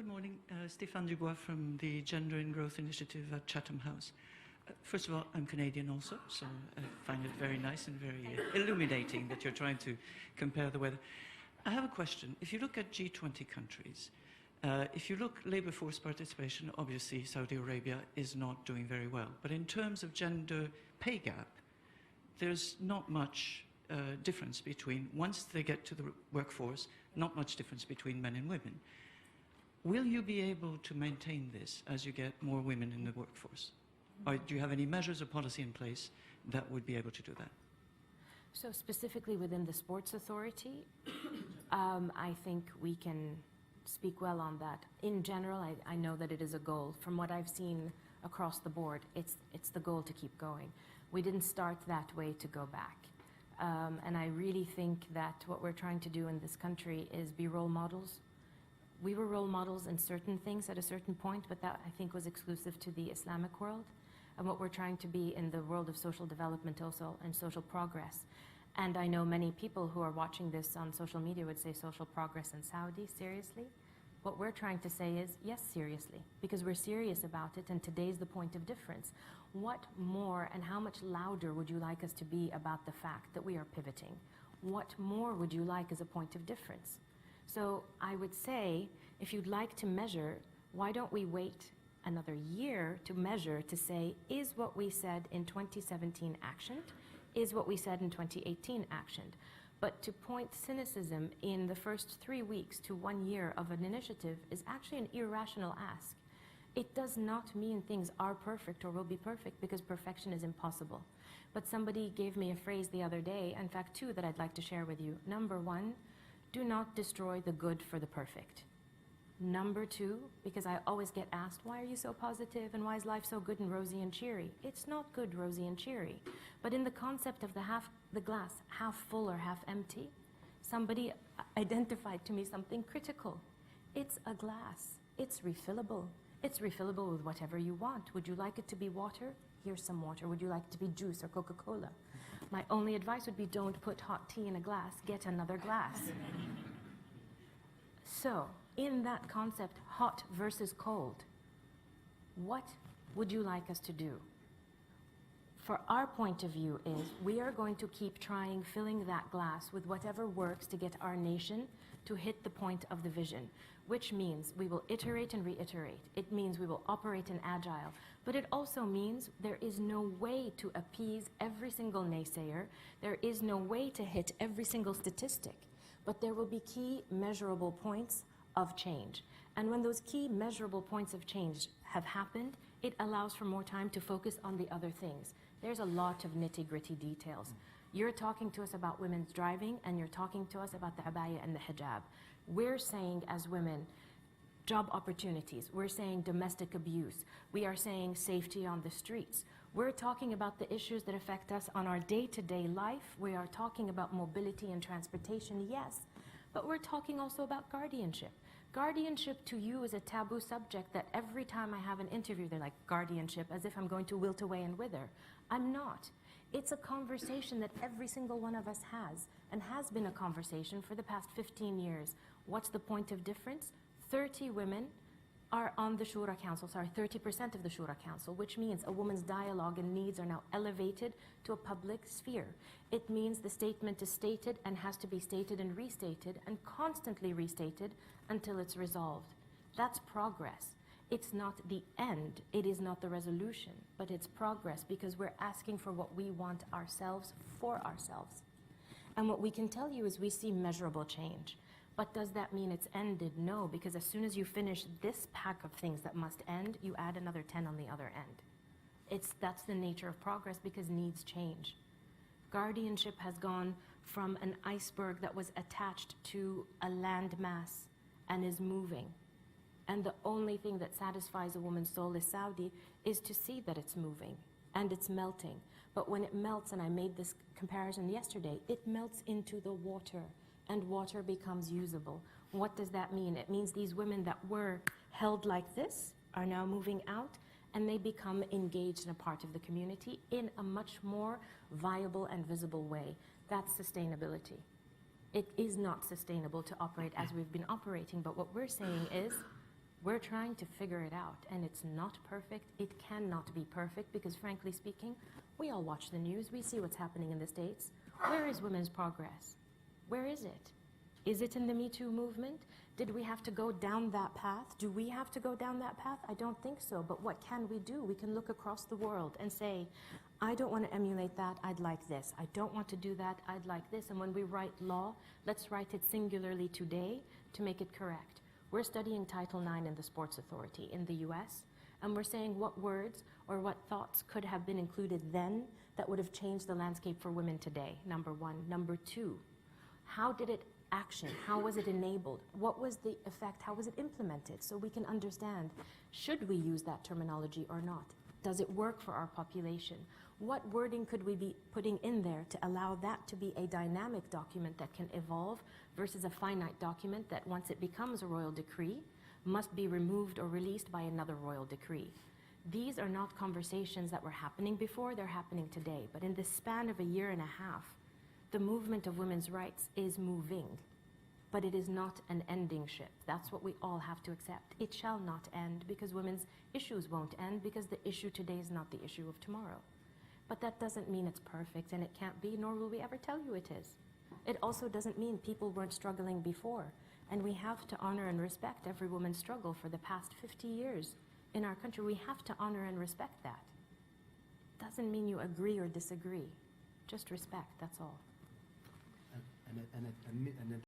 Good morning. Stéphane Dubois from the Gender and Growth Initiative at Chatham House. First of all, I'm Canadian also, so I find it very nice and very illuminating that you're trying to compare the weather. I have a question. If you look at G20 countries, if you look labor force participation, obviously Saudi Arabia is not doing very well. But in terms of gender pay gap, there's not much difference between, once they get to the workforce, not much difference between men and women. Will you be able to maintain this as you get more women in the workforce? Or do you have any measures or policy in place that would be able to do that? So specifically within the Sports Authority, I think we can speak well on that. In general, I know that it is a goal. From what I've seen across the board, it's the goal to keep going. We didn't start that way to go back. And I really think that what we're trying to do in this country is be role models. We were role models in certain things at a certain point, but that I think was exclusive to the Islamic world. And what we're trying to be in the world of social development also and social progress. And I know many people who are watching this on social media would say social progress in Saudi, seriously? What we're trying to say is, yes, seriously, because we're serious about it, and today's the point of difference. What more and how much louder would you like us to be about the fact that we are pivoting? What more would you like as a point of difference? So I would say, if you'd like to measure, why don't we wait another year to measure to say, is what we said in 2017 actioned? Is what we said in 2018 actioned? But to point cynicism in the first 3 weeks to 1 year of an initiative is actually an irrational ask. It does not mean things are perfect or will be perfect, because perfection is impossible. But somebody gave me a phrase the other day, in fact 2 that I'd like to share with you. Number 1, do not destroy the good for the perfect. Number 2, because I always get asked, why are you so positive and why is life so good and rosy and cheery? It's not good, rosy and cheery. But in the concept of the glass half full or half empty, somebody identified to me something critical. It's a glass. It's refillable. It's refillable with whatever you want. Would you like it to be water? Here's some water. Would you like it to be juice or Coca-Cola? My only advice would be, don't put hot tea in a glass. Get another glass. So, in that concept, hot versus cold, what would you like us to do? For our point of view is, we are going to keep trying filling that glass with whatever works to get our nation to hit the point of the vision, which means we will iterate and reiterate. It means we will operate in agile, but it also means there is no way to appease every single naysayer. There is no way to hit every single statistic, but there will be key measurable points of change. And when those key measurable points of change have happened, it allows for more time to focus on the other things. There's a lot of nitty-gritty details. You're talking to us about women's driving, and you're talking to us about the abaya and the hijab. We're saying as women, job opportunities. We're saying domestic abuse. We are saying safety on the streets. We're talking about the issues that affect us on our day-to-day life. We are talking about mobility and transportation, yes, but we're talking also about guardianship. Guardianship to you is a taboo subject that every time I have an interview, they're like, guardianship, as if I'm going to wilt away and wither. I'm not. It's a conversation that every single one of us has, and has been a conversation for the past 15 years. What's the point of difference? 30 women are on the Shura Council, 30% of the Shura Council, which means a woman's dialogue and needs are now elevated to a public sphere. It means the statement is stated and has to be stated and restated and constantly restated until it's resolved. That's progress. It's not the end, it is not the resolution, but it's progress, because we're asking for what we want ourselves for ourselves. And what we can tell you is we see measurable change. But does that mean it's ended? No, because as soon as you finish this pack of things that must end, you add another 10 on the other end. That's the nature of progress, because needs change. Guardianship has gone from an iceberg that was attached to a land mass and is moving. And the only thing that satisfies a woman's soul is Saudi, is to see that it's moving and it's melting. But when it melts, and I made this comparison yesterday, it melts into the water, and water becomes usable. What does that mean? It means these women that were held like this are now moving out, and they become engaged in a part of the community in a much more viable and visible way. That's sustainability. It is not sustainable to operate as we've been operating, but what we're saying is, We're trying to figure it out, and it's not perfect. It cannot be perfect because, frankly speaking, we all watch the news. We see what's happening in the States. Where is women's progress? Where is it? Is it in the Me Too movement? Did we have to go down that path? Do we have to go down that path? I don't think so. But what can we do? We can look across the world and say, I don't want to emulate that. I'd like this. I don't want to do that. I'd like this. And when we write law, let's write it singularly today to make it correct. We're studying Title IX in the Sports Authority in the US, and we're saying what words or what thoughts could have been included then that would have changed the landscape for women today, number one. Number two, how did it action? How was it enabled? What was the effect? How was it implemented? So we can understand, should we use that terminology or not? Does it work for our population? What wording could we be putting in there to allow that to be a dynamic document that can evolve versus a finite document that once it becomes a royal decree must be removed or released by another royal decree? These are not conversations that were happening before, they're happening today. But in the span of a year and a half, the movement of women's rights is moving, but it is not an ending ship. That's what we all have to accept. It shall not end because women's issues won't end because the issue today is not the issue of tomorrow. But that doesn't mean it's perfect, and it can't be, nor will we ever tell you it is. It also doesn't mean people weren't struggling before, and we have to honor and respect every woman's struggle for the past 50 years in our country. We have to honor and respect that. Doesn't mean you agree or disagree. Just respect, that's all. And